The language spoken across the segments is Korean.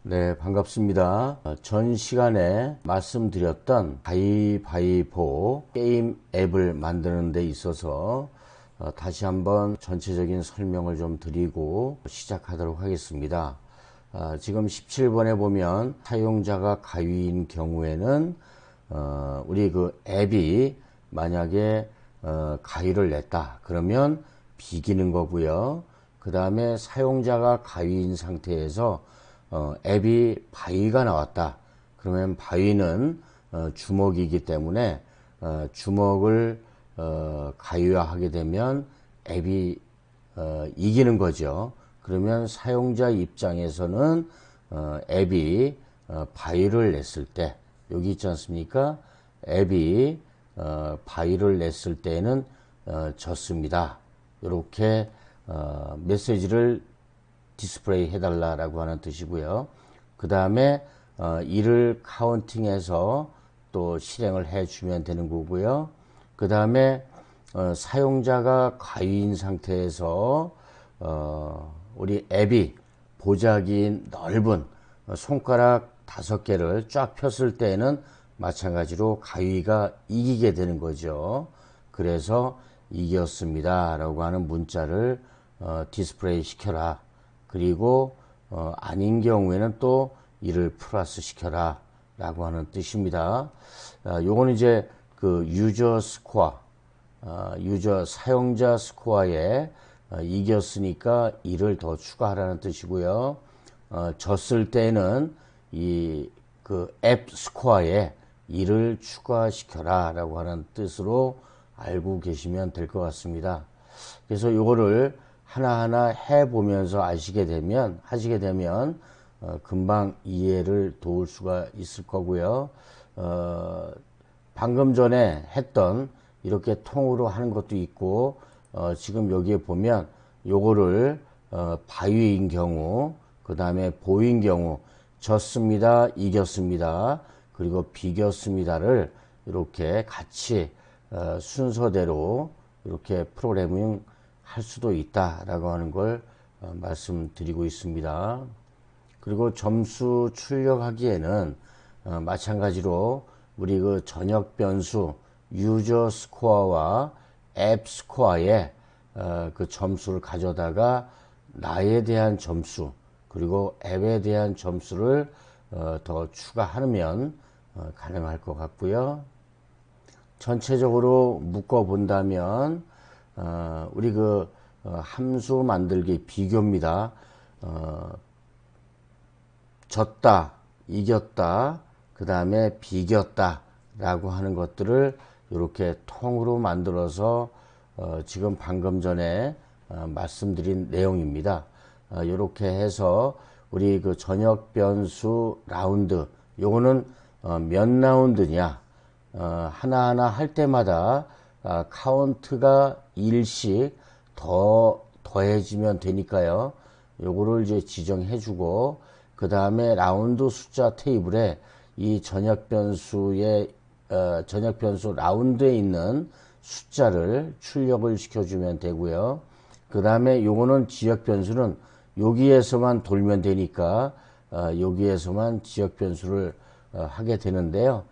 네, 반갑습니다. 전 시간에 말씀드렸던 가위바위보 게임 앱을 만드는 데 있어서 다시 한번 전체적인 설명을 좀 드리고 시작하도록 하겠습니다. 지금 17번에 보면 사용자가 가위인 경우에는 우리 그 앱이 만약에 가위를 냈다 그러면 비기는 거고요. 그 다음에 사용자가 가위인 상태에서 앱이 바위가 나왔다 그러면 바위는 주먹이기 때문에 주먹을 가위화하게 되면 앱이 이기는 거죠. 그러면 사용자 입장에서는 앱이 바위를 냈을 때 여기 있지 않습니까? 앱이 바위를 냈을 때에는 졌습니다. 이렇게 메시지를 디스플레이 해달라라고 하는 뜻이고요. 그 다음에 이를 카운팅해서 또 실행을 해주면 되는 거고요. 그 다음에 사용자가 가위인 상태에서 우리 앱이 보자기인 넓은 손가락 5개를 쫙 폈을 때에는 마찬가지로 가위가 이기게 되는 거죠. 그래서 이겼습니다 라고 하는 문자를 디스플레이 시켜라. 그리고 아닌 경우에는 또 이를 플러스 시켜라 라고 하는 뜻입니다. 요거는 이제 그 유저 스코어, 유저 사용자 스코어에 이겼으니까 이를 더 추가하라는 뜻이고요. 졌을 때는 이 그 앱 스코어에 이를 추가시켜라 라고 하는 뜻으로 알고 계시면 될 것 같습니다. 그래서 요거를 하나하나 해보면서 하시게 되면 금방 이해를 도울 수가 있을 거고요. 방금 전에 했던 이렇게 통으로 하는 것도 있고 지금 여기에 보면 요거를 바위인 경우 그 다음에 보인 경우 졌습니다, 이겼습니다, 그리고 비겼습니다를 이렇게 같이 순서대로 이렇게 프로그래밍 할 수도 있다라고 하는 걸 말씀드리고 있습니다. 그리고 점수 출력하기에는 마찬가지로 우리 그 전역 변수 유저 스코어와 앱 스코어에 그 점수를 가져다가 나에 대한 점수 그리고 앱에 대한 점수를 더 추가하면 가능할 것 같고요. 전체적으로 묶어 본다면 우리 그 함수 만들기 비교입니다. 졌다, 이겼다, 그 다음에 비겼다 라고 하는 것들을 이렇게 통으로 만들어서 지금 방금 전에 말씀드린 내용입니다. 이렇게 해서 우리 그 전역 변수 라운드 요거는 몇 라운드냐 하나하나 할 때마다 카운트가 1씩 더해지면 되니까요. 요거를 이제 지정해 주고 그 다음에 라운드 숫자 테이블에 이 전역 변수의 전역 변수 라운드에 있는 숫자를 출력을 시켜주면 되고요. 그 다음에 요거는 지역 변수는 여기에서만 돌면 되니까 여기에서만 지역 변수를 하게 되는데요.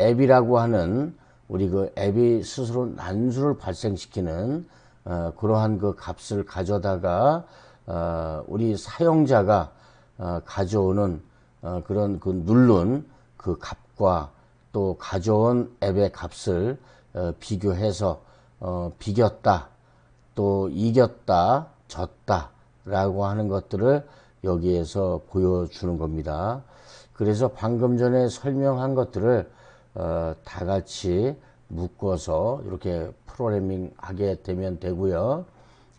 앱이라고 하는 우리 그 앱이 스스로 난수를 발생시키는 그러한 그 값을 가져다가 우리 사용자가 가져오는 그런 그 누른 그 값과 또 가져온 앱의 값을 비교해서 비겼다 또 이겼다 졌다 라고 하는 것들을 여기에서 보여주는 겁니다. 그래서 방금 전에 설명한 것들을 다 같이 묶어서 이렇게 프로그래밍 하게 되면 되고요.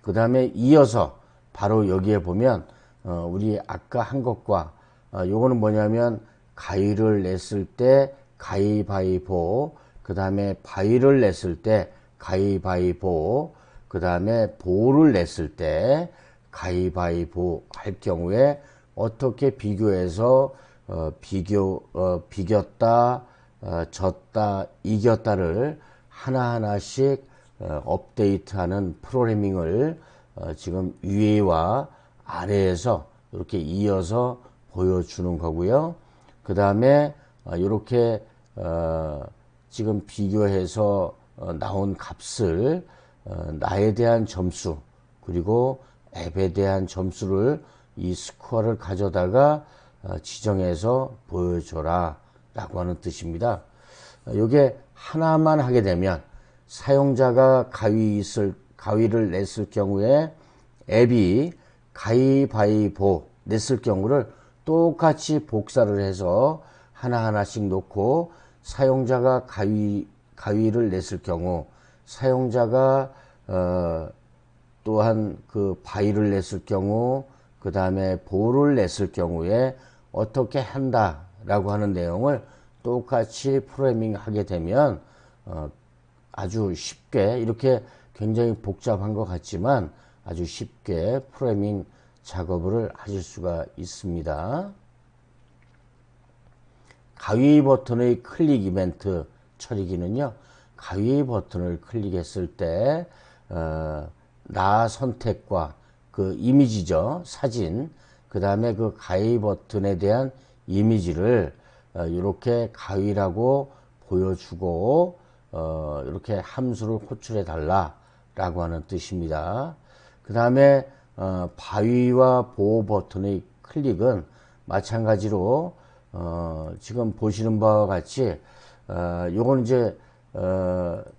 그 다음에 이어서 바로 여기에 보면 우리 아까 한 것과 요거는 뭐냐면 가위를 냈을 때 가위바위보, 그 다음에 바위를 냈을 때 가위바위보, 그 다음에 보를 냈을 때 가위바위보 할 경우에 어떻게 비교해서 비겼다, 졌다, 이겼다를 하나하나씩 업데이트하는 프로그래밍을 지금 위와 아래에서 이렇게 이어서 보여주는 거고요. 그 다음에 이렇게 지금 비교해서 나온 값을 나에 대한 점수 그리고 앱에 대한 점수를 이 스코어를 가져다가 지정해서 보여줘라 라고 하는 뜻입니다. 이게 하나만 하게 되면 사용자가 가위를 냈을 경우에 앱이 가위바위보 냈을 경우를 똑같이 복사를 해서 하나하나씩 놓고 사용자가 가위를 냈을 경우 사용자가 또한 그 바위를 냈을 경우 그 다음에 보를 냈을 경우에 어떻게 한다라고 하는 내용을 똑같이 프로그래밍 하게 되면 아주 쉽게 이렇게 굉장히 복잡한 것 같지만 아주 쉽게 프로그래밍 작업을 하실 수가 있습니다. 가위 버튼의 클릭 이벤트 처리기는요. 가위 버튼을 클릭했을 때 나 선택과 그 이미지죠. 사진 그 다음에 그 가위 버튼에 대한 이미지를 이렇게 가위라고 보여주고 이렇게 함수를 호출해 달라 라고 하는 뜻입니다. 그 다음에 바위와 보호 버튼의 클릭은 마찬가지로 지금 보시는 바와 같이 요건 이제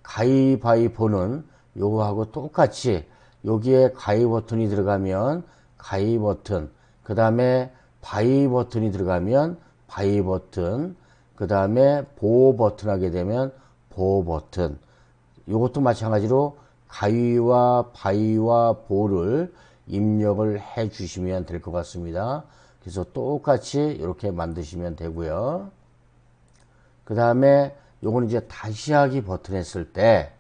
가위바위보는 요거하고 똑같이 여기에 가위 버튼이 들어가면 가위 버튼 그 다음에 바위 버튼이 들어가면 바위 버튼 그 다음에 보호 버튼 하게 되면 보호 버튼 이것도 마찬가지로 가위와 바위와 보를 입력을 해 주시면 될 것 같습니다. 그래서 똑같이 이렇게 만드시면 되고요. 그 다음에 요거는 이제 다시 하기 버튼 했을 때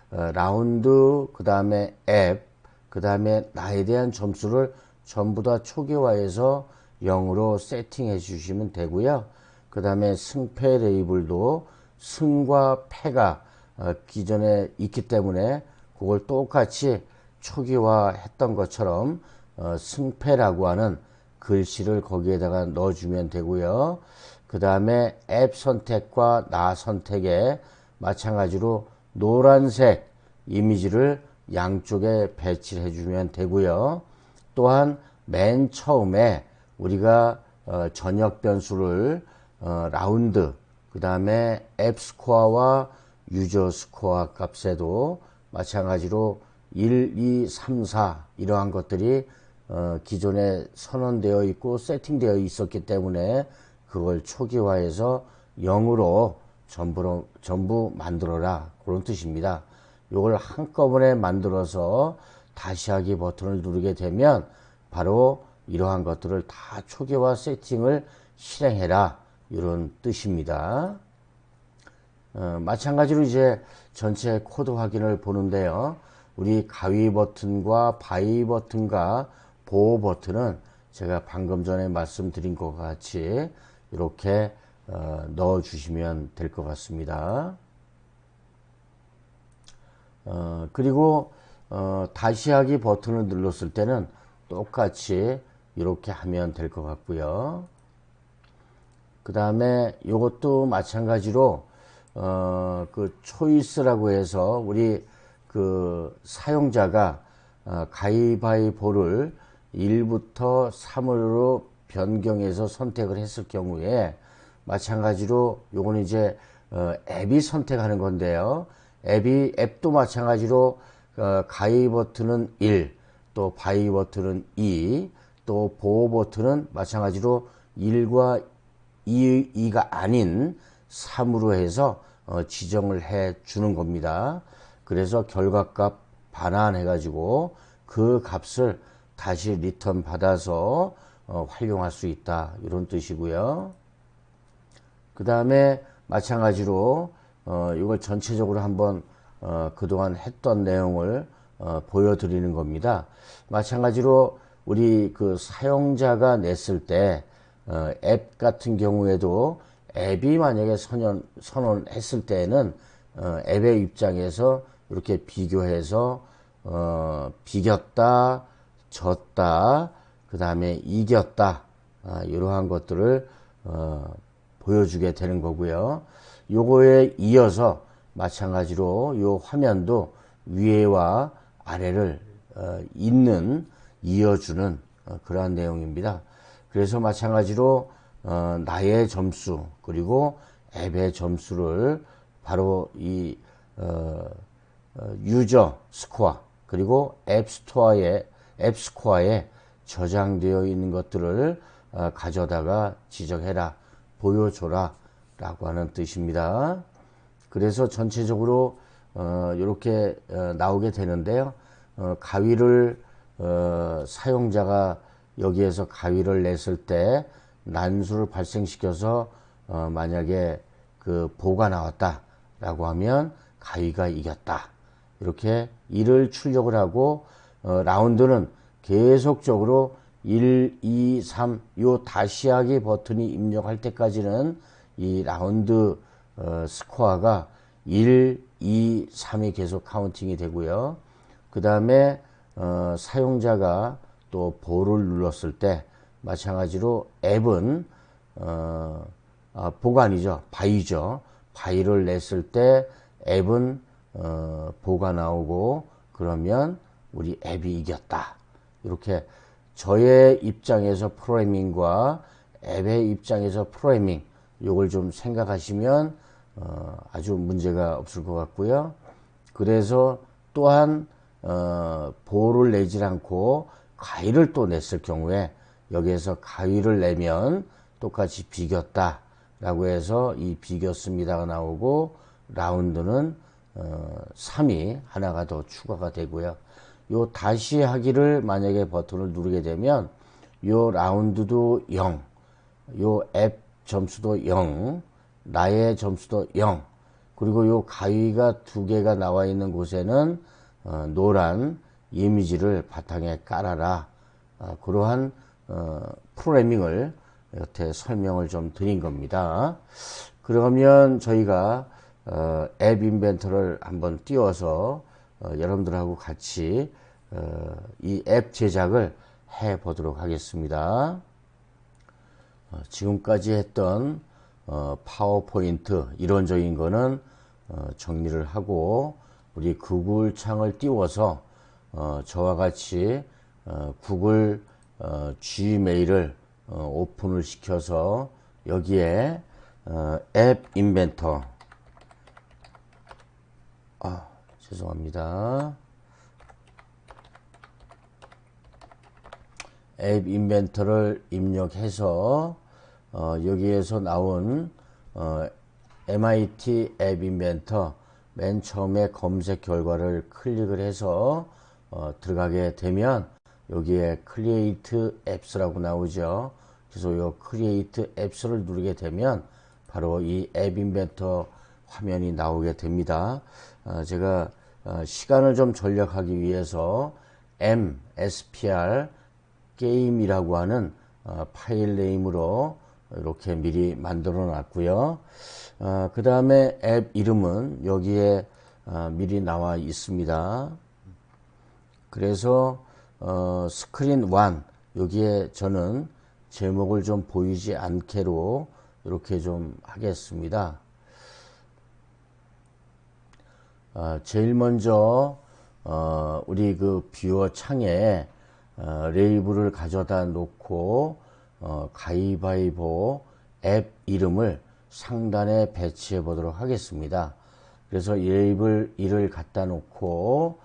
라운드 그 다음에 앱 그 다음에 나에 대한 점수를 전부 다 초기화해서 0으로 세팅해 주시면 되고요. 그 다음에 승패 레이블도 승과 패가 기존에 있기 때문에 그걸 똑같이 초기화 했던 것처럼 승패라고 하는 글씨를 거기에다가 넣어주면 되고요. 그 다음에 앱 선택과 나 선택에 마찬가지로 노란색 이미지를 양쪽에 배치를 해주면 되고요. 또한 맨 처음에 우리가 전역 변수를 라운드 그 다음에 앱 스코어와 유저 스코어 값에도 마찬가지로 1, 2, 3, 4 이러한 것들이 기존에 선언되어 있고 세팅되어 있었기 때문에 그걸 초기화해서 0으로 전부 만들어라 그런 뜻입니다. 이걸 한꺼번에 만들어서 다시 하기 버튼을 누르게 되면 바로 이러한 것들을 다 초기화 세팅을 실행해라 이런 뜻입니다. 마찬가지로 이제 전체 코드 확인을 보는데요. 우리 가위 버튼과 바위 버튼과 보호 버튼은 제가 방금 전에 말씀드린 것과 같이 이렇게 넣어 주시면 될 것 같습니다. 그리고 다시 하기 버튼을 눌렀을 때는 똑같이 이렇게 하면 될 것 같고요. 그 다음에 이것도 마찬가지로 그 초이스라고 해서 우리 그 사용자가 가위바위보를 1부터 3으로 변경해서 선택을 했을 경우에 마찬가지로 요거는 이제 앱이 선택하는 건데요. 앱도 마찬가지로 가위 버튼은 1, 또 바위 버튼은 2, 또 보호 버튼은 마찬가지로 1과 2가 아닌 3으로 해서 지정을 해 주는 겁니다. 그래서 결과값 반환해 가지고 그 값을 다시 리턴 받아서 활용할 수 있다 이런 뜻이고요. 그 다음에 마찬가지로 이걸 전체적으로 한번 그동안 했던 내용을 보여드리는 겁니다. 마찬가지로 우리 그 사용자가 냈을 때 앱 같은 경우에도 앱이 만약에 선언했을 때는 앱의 입장에서 이렇게 비교해서 비겼다, 졌다, 그 다음에 이겼다, 이러한 것들을 보여주게 되는 거고요. 요거에 이어서 마찬가지로 요 화면도 위에와 아래를 이어주는 그러한 내용입니다. 그래서 마찬가지로 나의 점수 그리고 앱의 점수를 바로 이 유저 스코어 그리고 앱 스코어에 저장되어 있는 것들을 가져다가 지적해라, 보여줘라 라고 하는 뜻입니다. 그래서 전체적으로 이렇게 나오게 되는데요. 가위를 사용자가 여기에서 가위를 냈을 때 난수를 발생시켜서 만약에 그 보가 나왔다 라고 하면 가위가 이겼다, 이렇게 1을 출력을 하고 라운드는 계속적으로 1, 2, 3 요 다시 하기 버튼이 입력할 때까지는 이 라운드 스코어가 1, 2, 3이 계속 카운팅이 되고요. 그 다음에 사용자가 또 볼을 눌렀을 때 마찬가지로 앱은 보가 아니죠, 바위죠. 바위를 냈을 때 앱은 보가 나오고 그러면 우리 앱이 이겼다. 이렇게 저의 입장에서 프로그래밍과 앱의 입장에서 프로그래밍, 요걸 좀 생각하시면 아주 문제가 없을 것 같고요. 그래서 또한 볼을 내질 않고 가위를 또 냈을 경우에 여기에서 가위를 내면 똑같이 비겼다 라고 해서 이 비겼습니다가 나오고 라운드는 3이 하나가 더 추가가 되고요. 요 다시 하기를 만약에 버튼을 누르게 되면 요 라운드도 0, 요 앱 점수도 0, 나의 점수도 0, 그리고 요 가위가 2개가 나와 있는 곳에는 노란 이미지를 바탕에 깔아라, 그러한 프로그래밍을 이렇게 설명을 좀 드린 겁니다. 그러면 저희가 앱 인벤터를 한번 띄워서 여러분들하고 같이 이 앱 제작을 해 보도록 하겠습니다. 지금까지 했던 파워포인트 이론적인 거는 정리를 하고 우리 구글 창을 띄워서 저와 같이 구글 Gmail을 오픈을 시켜서 여기에 앱 인벤터, 죄송합니다. 앱 인벤터를 입력해서 여기에서 나온 MIT 앱 인벤터 맨 처음에 검색 결과를 클릭을 해서 들어가게 되면 여기에 크리에이트 앱스라고 나오죠. 그래서 이 크리에이트 앱스를 누르게 되면 바로 이 앱 인벤터 화면이 나오게 됩니다. 제가 시간을 좀 절약하기 위해서 MSPR 게임이라고 하는 파일 네임으로 이렇게 미리 만들어 놨고요. 그 다음에 앱 이름은 여기에 미리 나와 있습니다. 그래서 스크린 1 여기에 저는 제목을 좀 보이지 않게로 이렇게 좀 하겠습니다. 제일 먼저 우리 그 뷰어 창에 레이블을 가져다 놓고 가위바위보 앱 이름을 상단에 배치해 보도록 하겠습니다. 그래서 레이블 1을 갖다 놓고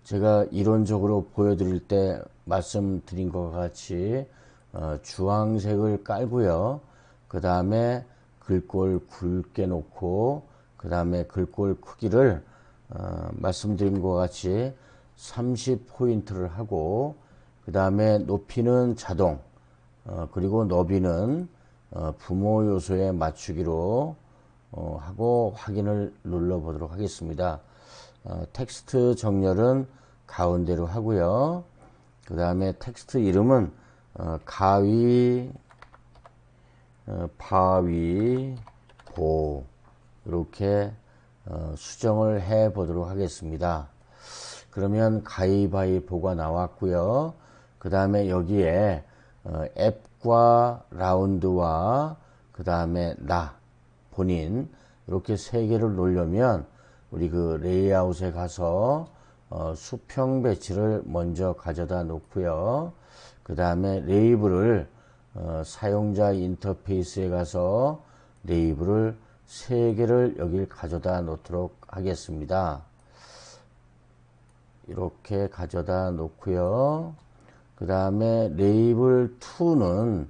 제가 이론적으로 보여드릴 때 말씀드린 것 같이 주황색을 깔고요. 그 다음에 글꼴 굵게 놓고 그 다음에 글꼴 크기를 말씀드린 것 같이 30포인트를 하고 그 다음에 높이는 자동 그리고 너비는 부모 요소에 맞추기로 하고 확인을 눌러 보도록 하겠습니다. 텍스트 정렬은 가운데로 하고요. 그 다음에 텍스트 이름은 바위보 이렇게 수정을 해 보도록 하겠습니다. 그 그러면 가위바위보가 나왔고요. 그 다음에 여기에 앱과 라운드와 그 다음에 나 본인 이렇게 세 개를 놓으려면 우리 그 레이아웃에 가서 수평 배치를 먼저 가져다 놓고요. 그 다음에 레이블을 사용자 인터페이스에 가서 레이블을 세 개를 여길 가져다 놓도록 하겠습니다. 이렇게 가져다 놓고요. 그 다음에 레이블 2는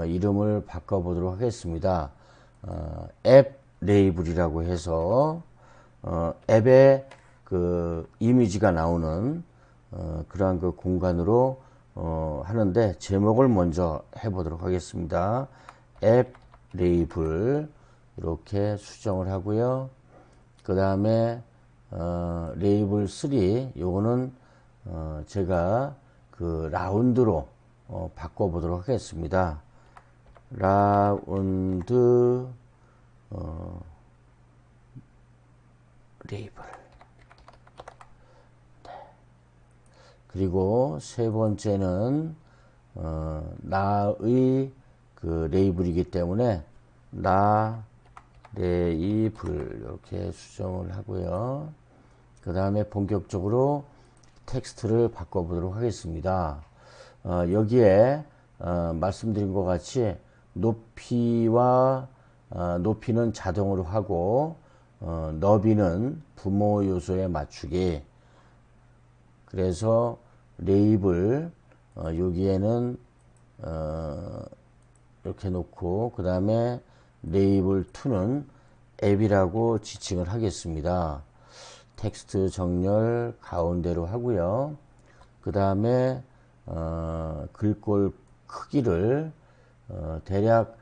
이름을 바꿔보도록 하겠습니다. 앱 레이블이라고 해서 앱에 그 이미지가 나오는 그러한 그 공간으로 하는데 제목을 먼저 해보도록 하겠습니다. 앱 레이블 이렇게 수정을 하고요. 그 다음에 레이블 3 요거는 제가 그 라운드로 바꿔보도록 하겠습니다. 라운드 레이블. 네. 그리고 세 번째는 나의 그 레이블이기 때문에 나 레이블 이렇게 수정을 하고요. 그 다음에 본격적으로 텍스트를 바꿔보도록 하겠습니다. 여기에 말씀드린 것 같이 높이와 높이는 자동으로 하고 너비는 부모 요소에 맞추기. 그래서 레이블 여기에는 이렇게 놓고 그 다음에 레이블 2는 앱이라고 지칭을 하겠습니다. 텍스트 정렬 가운데로 하고요. 그 다음에 글꼴 크기를 대략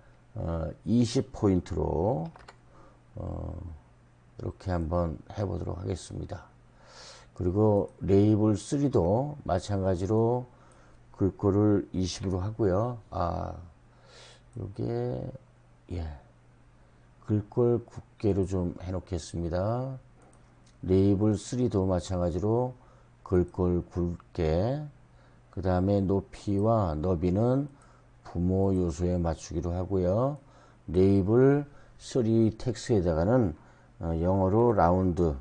20포인트로 이렇게 한번 해보도록 하겠습니다. 그리고 레이블 3도 마찬가지로 글꼴을 20으로 하고요. 요게 글꼴 굵게로 좀 해놓겠습니다. 레이블 3도 마찬가지로 글꼴 굵게, 그 다음에 높이와 너비는 부모 요소에 맞추기로 하고요. 레이블 3 텍스트에다가는 영어로 라운드,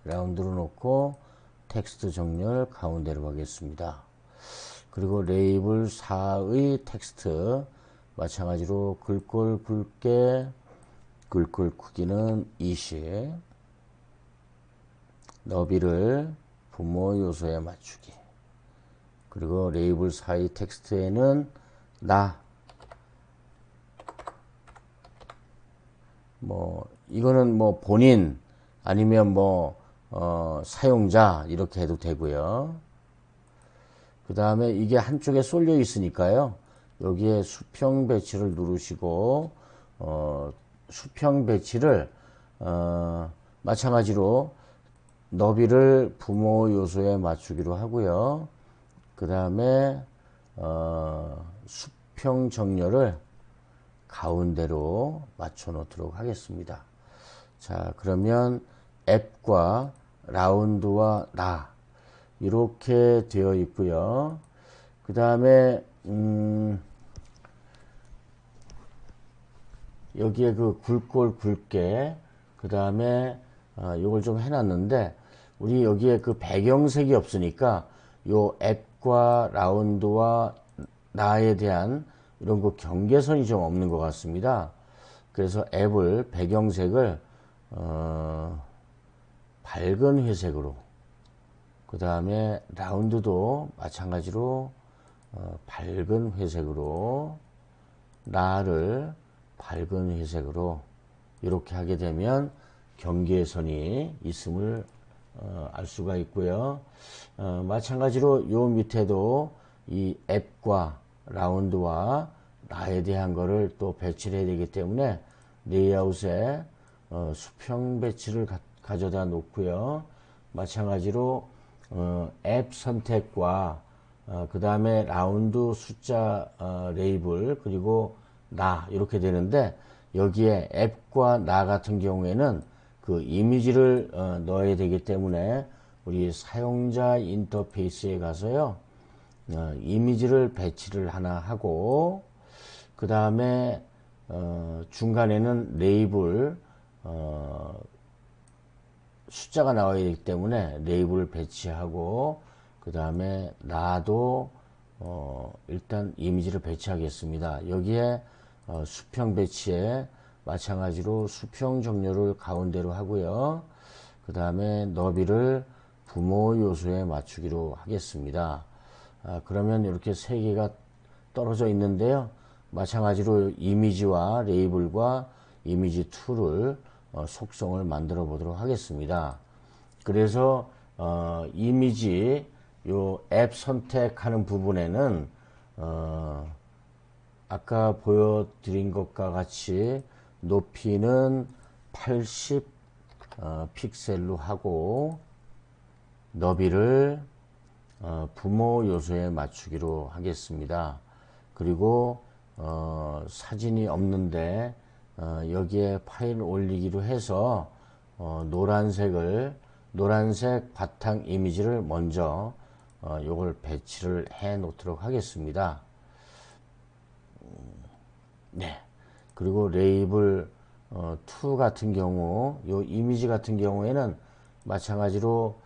라운드로 놓고 텍스트 정렬 가운데로 하겠습니다. 그리고 레이블 4의 텍스트 마찬가지로 글꼴 굵게, 글꼴 크기는 20, 너비를 부모 요소에 맞추기. 그리고 레이블 4의 텍스트에는 나, 이거는 본인 아니면 사용자 이렇게 해도 되고요. 그 다음에 이게 한쪽에 쏠려 있으니까요. 여기에 수평 배치를 누르시고 수평 배치를 마찬가지로 너비를 부모 요소에 맞추기로 하고요. 그 다음에 수평 정렬을 가운데로 맞춰 놓도록 하겠습니다. 자, 그러면 앱과 라운드와 나 이렇게 되어 있고요. 그 다음에 여기에 그 글꼴 굵게, 그 다음에 요걸 좀 해놨는데 우리 여기에 그 배경색이 없으니까 요 앱과 라운드와 나에 대한 이런 그 경계선이 좀 없는 것 같습니다. 그래서 앱을 배경색을 밝은 회색으로, 그 다음에 라운드도 마찬가지로 밝은 회색으로, 나를 밝은 회색으로 이렇게 하게 되면 경계선이 있음을 알 수가 있고요. 마찬가지로 요 밑에도 이 앱과 라운드와 나에 대한 거를 또 배치를 해야 되기 때문에 레이아웃에 수평 배치를 가져다 놓고요. 마찬가지로 앱 선택과 그 다음에 라운드 숫자 레이블 그리고 나 이렇게 되는데 여기에 앱과 나 같은 경우에는 그 이미지를 넣어야 되기 때문에 우리 사용자 인터페이스에 가서요, 이미지를 배치를 하나 하고, 그 다음에 중간에는 레이블 숫자가 나와야 되기 때문에 레이블을 배치하고, 그 다음에 나도 일단 이미지를 배치하겠습니다. 여기에 수평 배치에 마찬가지로 수평 정렬을 가운데로 하고요. 그 다음에 너비를 부모 요소에 맞추기로 하겠습니다. 그러면 이렇게 세 개가 떨어져 있는데요. 마찬가지로 이미지와 레이블과 이미지 2를 속성을 만들어 보도록 하겠습니다. 그래서 이미지 요 앱 선택하는 부분에는 아까 보여드린 것과 같이 높이는 80 픽셀로 하고 너비를 부모 요소에 맞추기로 하겠습니다. 그리고 사진이 없는데 여기에 파일 올리기로 해서 노란색 바탕 이미지를 먼저 요걸 배치를 해 놓도록 하겠습니다. 네. 그리고 레이블 2 같은 경우, 요 이미지 같은 경우에는 마찬가지로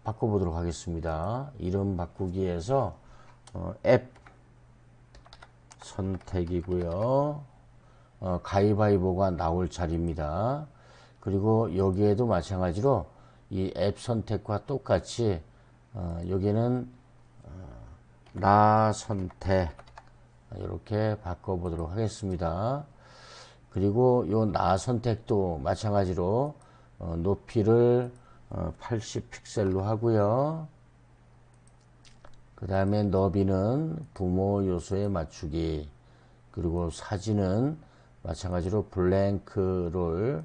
바꿔보도록 하겠습니다. 이름 바꾸기에서 앱 선택이고요. 가위바위보가 나올 자리입니다. 그리고 여기에도 마찬가지로 이 앱 선택과 똑같이 여기는 나 선택 이렇게 바꿔보도록 하겠습니다. 그리고 요 나 선택도 마찬가지로 높이를 80 픽셀로 하고요. 그 다음에 너비는 부모 요소에 맞추기, 그리고 사진은 마찬가지로 블랭크를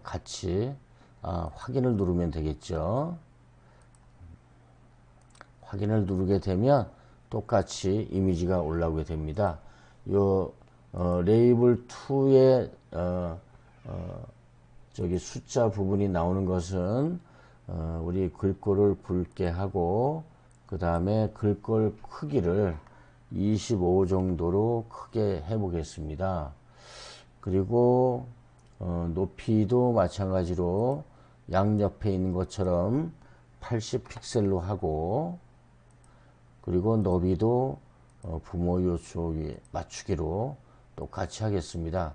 같이 확인을 누르면 되겠죠. 확인을 누르게 되면 똑같이 이미지가 올라오게 됩니다. 요 레이블 2의 저기 숫자 부분이 나오는 것은 우리 글꼴을 굵게 하고, 그 다음에 글꼴 크기를 25 정도로 크게 해 보겠습니다. 그리고 높이도 마찬가지로 양옆에 있는 것처럼 80 픽셀로 하고, 그리고 너비도 부모 요소에 맞추기로 똑같이 하겠습니다.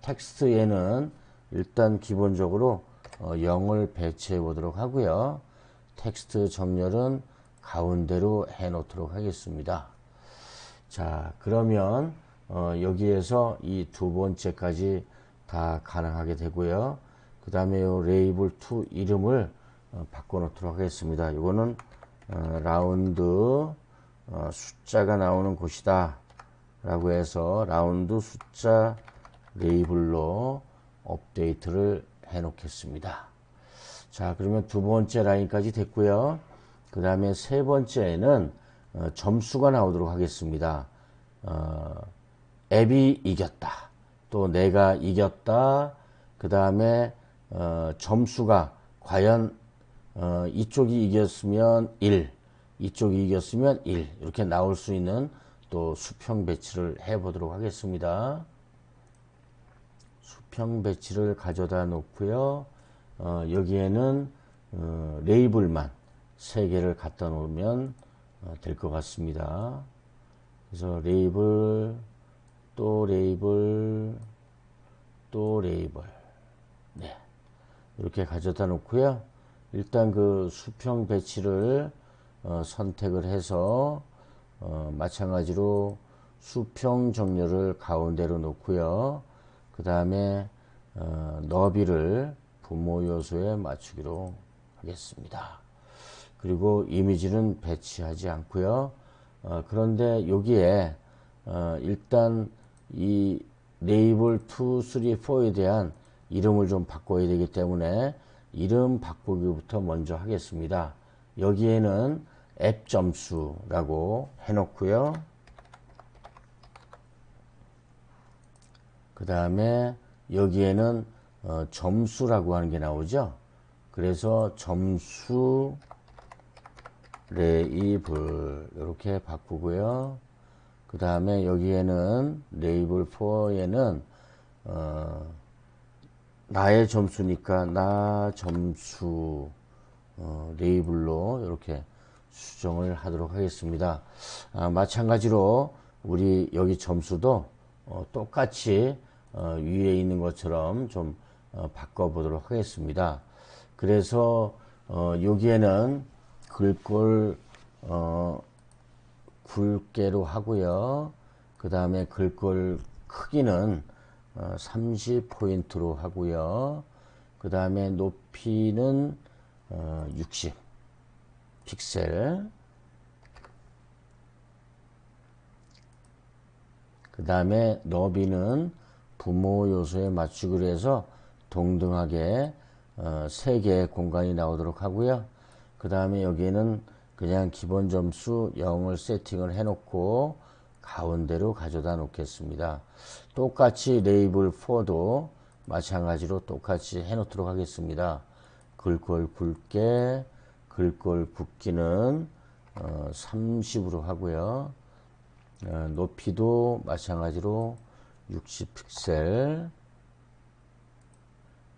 텍스트에는 일단 기본적으로 0을 배치해 보도록 하고요. 텍스트 정렬은 가운데로 해 놓도록 하겠습니다. 자, 그러면 여기에서 이 두 번째까지 다 가능하게 되고요. 그 다음에 요 레이블 2 이름을 바꿔 놓도록 하겠습니다. 이거는 라운드 숫자가 나오는 곳이다 라고 해서 라운드 숫자 레이블로 업데이트를 해 놓겠습니다. 자, 그러면 두 번째 라인까지 됐고요. 그 다음에 세 번째에는 점수가 나오도록 하겠습니다. 앱이 이겼다, 또 내가 이겼다, 그 다음에 점수가 과연 이쪽이 이겼으면 1, 이쪽이 이겼으면 1 이렇게 나올 수 있는 또 수평 배치를 해 보도록 하겠습니다. 수평 배치를 가져다 놓고요. 여기에는 레이블만 3개를 갖다 놓으면 될 것 같습니다. 그래서 레이블, 또 레이블, 또 레이블. 네. 이렇게 가져다 놓고요. 일단 그 수평 배치를 선택을 해서 마찬가지로 수평 정렬을 가운데로 놓고요. 그 다음에 너비를 부모 요소에 맞추기로 하겠습니다. 그리고 이미지는 배치하지 않고요. 그런데 여기에 일단 이 레이블 2, 3, 4에 대한 이름을 좀 바꿔야 되기 때문에 이름 바꾸기부터 먼저 하겠습니다. 여기에는 앱 점수라고 해놓고요. 그 다음에 여기에는 점수라고 하는 게 나오죠. 그래서 점수 레이블 이렇게 바꾸고요. 그 다음에 여기에는 레이블 4에는 나의 점수니까 나 점수 레이블로 이렇게 수정을 하도록 하겠습니다. 마찬가지로 우리 여기 점수도 똑같이 위에 있는 것처럼 좀 바꿔보도록 하겠습니다. 그래서 여기에는 글꼴 굵게로 하고요. 그 다음에 글꼴 크기는 30포인트로 하고요. 그 다음에 높이는 60 픽셀. 그 다음에 너비는 부모 요소에 맞추기로 해서 동등하게 3개의 공간이 나오도록 하고요. 그 다음에 여기에는 그냥 기본 점수 0을 세팅을 해 놓고 가운데로 가져다 놓겠습니다. 똑같이 레이블 4도 마찬가지로 똑같이 해 놓도록 하겠습니다. 글꼴 굵게, 글꼴 굵기는 30으로 하고요. 높이도 마찬가지로 60픽셀,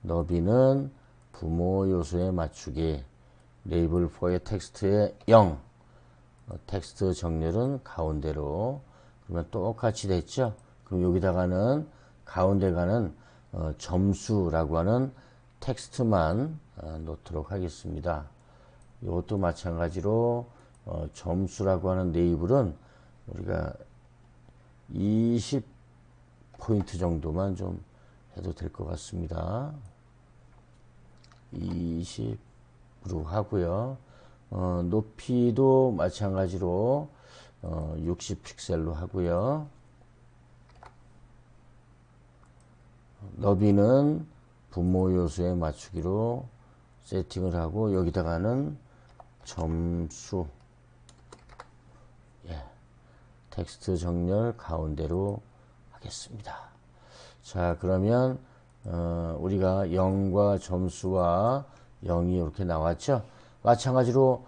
너비는 부모 요소에 맞추기, 레이블 4의 텍스트에 0, 텍스트 정렬은 가운데로. 그러면 똑같이 됐죠. 그럼 여기다가는 가운데 가는 점수라고 하는 텍스트만 놓도록 하겠습니다. 이것도 마찬가지로 점수라고 하는 레이블은 우리가 20포인트 정도만 좀 해도 될 것 같습니다. 20으로 하고요. 높이도 마찬가지로 60픽셀로 하고요. 너비는 분모 요소에 맞추기로 세팅을 하고 여기다가는 점수, 텍스트 정렬 가운데로 하겠습니다. 자, 그러면 우리가 0과 점수와 0이 이렇게 나왔죠. 마찬가지로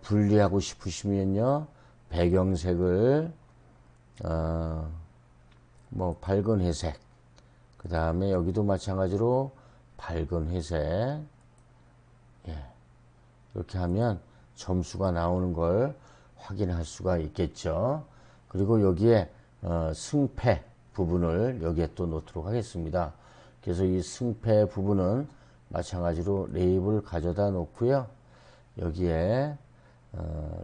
분리하고 싶으시면요, 배경색을 뭐 밝은 회색, 그 다음에 여기도 마찬가지로 밝은 회색, 이렇게 하면 점수가 나오는 걸 확인할 수가 있겠죠. 그리고 여기에 승패 부분을 여기에 또 놓도록 하겠습니다. 그래서 이 승패 부분은 마찬가지로 레이블 가져다 놓고요. 여기에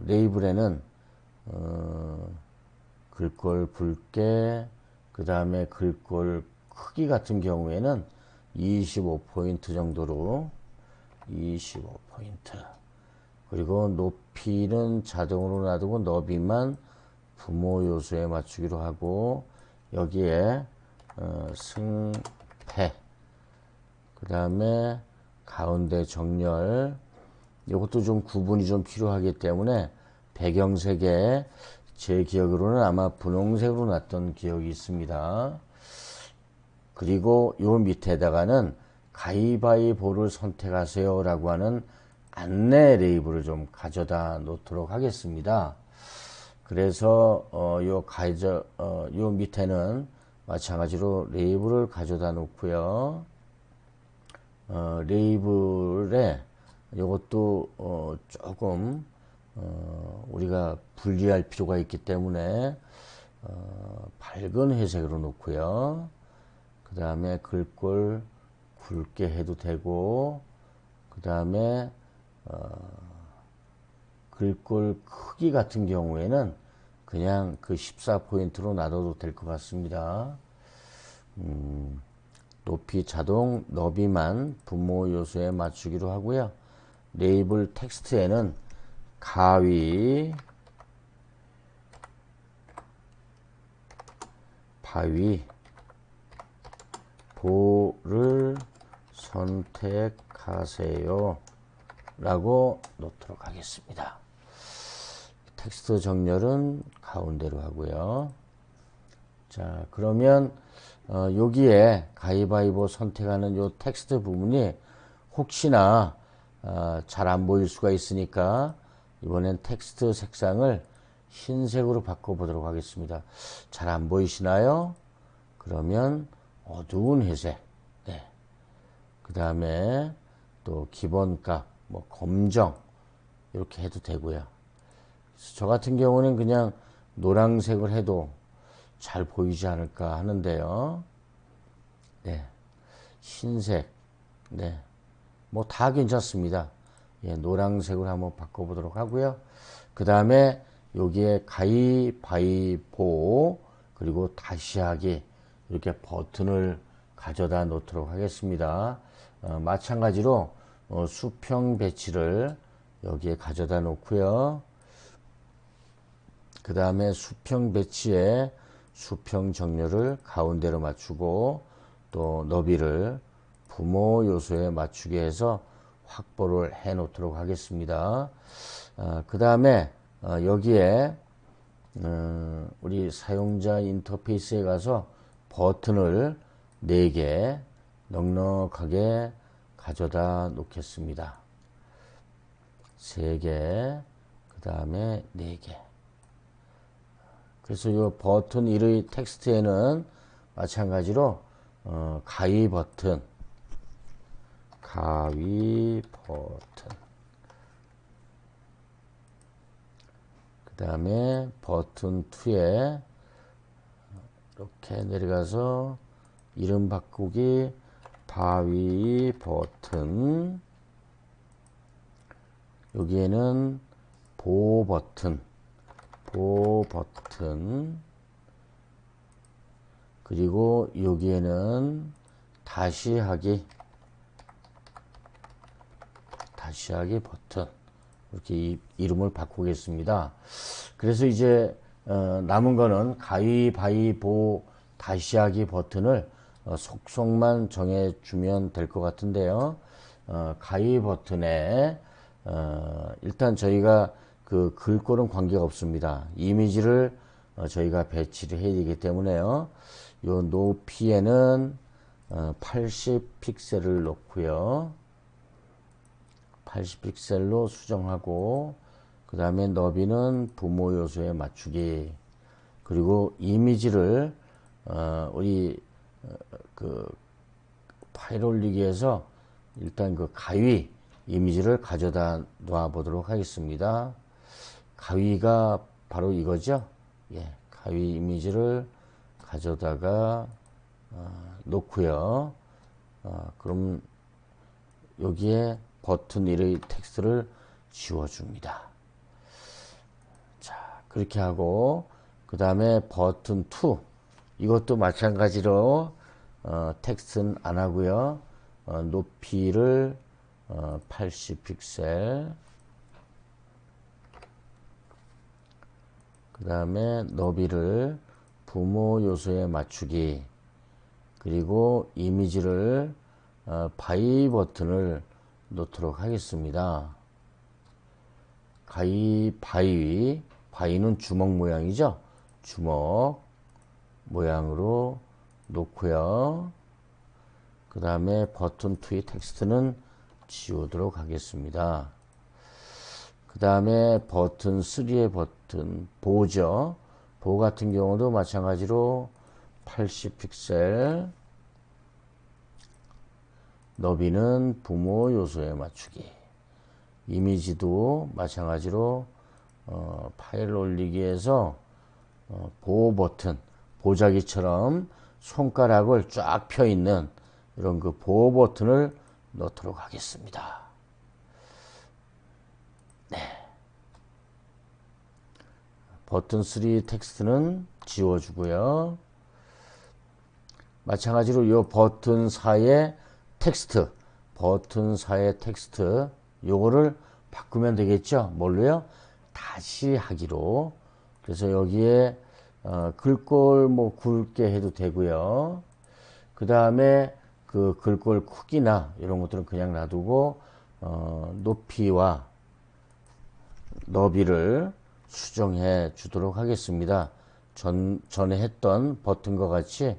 레이블에는 글꼴 붉게, 그 다음에 글꼴 크기 같은 경우에는 25포인트 정도로 25포인트, 그리고 높이는 자동으로 놔두고 너비만 부모 요소에 맞추기로 하고 여기에 승패, 그 다음에 가운데 정렬, 이것도 좀 구분이 좀 필요하기 때문에 배경색에 제 기억으로는 아마 분홍색으로 놨던 기억이 있습니다. 그리고 요 밑에다가는 가위바위보를 선택하세요 라고 하는 안내 레이블을 좀 가져다 놓도록 하겠습니다. 그래서 요 밑에는 마찬가지로 레이블을 가져다 놓고요. 레이블에 이것도 조금 우리가 분리할 필요가 있기 때문에 밝은 회색으로 놓고요. 그 다음에 글꼴 굵게 해도 되고, 그 다음에 글꼴 크기 같은 경우에는 그냥 그 14포인트로 놔둬도 될 것 같습니다. 높이 자동 너비만 분모 요소에 맞추기로 하고요. 레이블 텍스트에는 가위, 바위, 보를 선택하세요 라고 놓도록 하겠습니다. 텍스트 정렬은 가운데로 하고요. 자, 그러면 여기에 가위바위보 선택하는 요 텍스트 부분이 혹시나 잘 안 보일 수가 있으니까 이번엔 텍스트 색상을 흰색으로 바꿔보도록 하겠습니다. 잘 안 보이시나요? 그러면 어두운 회색, 네. 그 다음에 또 기본값, 뭐 검정 이렇게 해도 되고요. 저 같은 경우는 그냥 노란색을 해도 잘 보이지 않을까 하는데요. 네, 흰색, 네, 뭐 다 괜찮습니다. 예, 노란색으로 한번 바꿔보도록 하고요. 그 다음에 여기에 가위바위보 그리고 다시 하기 이렇게 버튼을 가져다 놓도록 하겠습니다. 마찬가지로 수평 배치를 여기에 가져다 놓고요. 그 다음에 수평 배치에 수평 정렬을 가운데로 맞추고 또 너비를 부모 요소에 맞추게 해서 확보를 해 놓도록 하겠습니다. 그 다음에 여기에 우리 사용자 인터페이스에 가서 버튼을 4개 넉넉하게 가져다 놓겠습니다. 3개, 그 다음에 4개. 그래서 이 버튼 1의 텍스트에는 마찬가지로 가위 버튼, 그 다음에 버튼 2에 이렇게 내려가서 이름 바꾸기 바위 버튼, 여기에는 보 버튼, 그리고 여기에는 다시 하기 버튼, 이렇게 이름을 바꾸겠습니다. 그래서 이제 남은 거는 가위바위보 다시 하기 버튼을 속성만 정해 주면 될 것 같은데요. 가위 버튼에 일단 저희가 그 글꼴은 관계가 없습니다. 이미지를 저희가 배치를 해야 되기 때문에요. 요 높이에는 80픽셀을 놓고요. 80픽셀로 수정하고 그 다음에 너비는 부모 요소에 맞추기, 그리고 이미지를 우리 그 파일 올리기에서 일단 그 가위 이미지를 가져다 놔 보도록 하겠습니다. 가위가 바로 이거죠. 예, 가위 이미지를 가져다가 놓고요. 그럼 여기에 버튼 1의 텍스트를 지워줍니다. 자, 그렇게 하고 그 다음에 버튼 2 이것도 마찬가지로 텍스트는 안 하고요. 높이를 80픽셀, 그 다음에 너비를 부모 요소에 맞추기, 그리고 이미지를 바위 버튼을 놓도록 하겠습니다. 바위는 주먹 모양이죠. 주먹 모양으로 놓고요. 그 다음에 버튼 2의 텍스트는 지우도록 하겠습니다. 그 다음에 버튼 3의 버튼 보죠. 보 같은 경우도 마찬가지로 80픽셀, 너비는 부모 요소에 맞추기, 이미지도 마찬가지로 파일 올리기에서 보 버튼, 보자기처럼 손가락을 쫙 펴 있는 이런 그 보호 버튼을 넣도록 하겠습니다. 네. 버튼 3 텍스트는 지워주고요. 마찬가지로 이 버튼 4의 텍스트, 요거를 바꾸면 되겠죠. 뭘로요? 다시 하기로. 그래서 여기에 글꼴 뭐 굵게 해도 되고요. 그 다음에 그 글꼴 크기나 이런 것들은 그냥 놔두고 높이와 너비를 수정해 주도록 하겠습니다. 전에 했던 버튼과 같이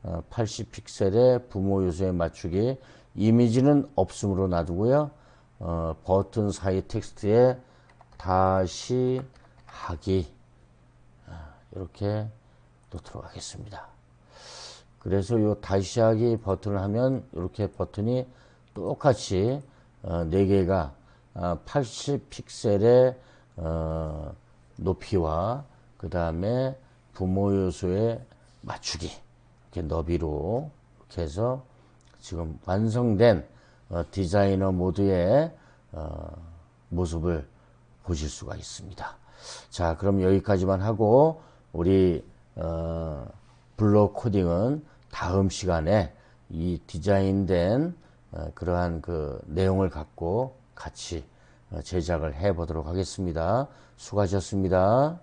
80픽셀의 부모 요소에 맞추기. 이미지는 없음으로 놔두고요. 버튼 사이 텍스트에 다시 하기. 이렇게 놓도록 하겠습니다. 그래서 요 다시 하기 버튼을 하면 이렇게 버튼이 똑같이 4개가 80픽셀의 높이와 그 다음에 부모 요소에 맞추기 이렇게 너비로 이렇게 해서 지금 완성된 디자이너 모드의 모습을 보실 수가 있습니다. 자, 그럼 여기까지만 하고 우리 블록 코딩은 다음 시간에 이 디자인된 그러한 그 내용을 갖고 같이 제작을 해 보도록 하겠습니다. 수고하셨습니다.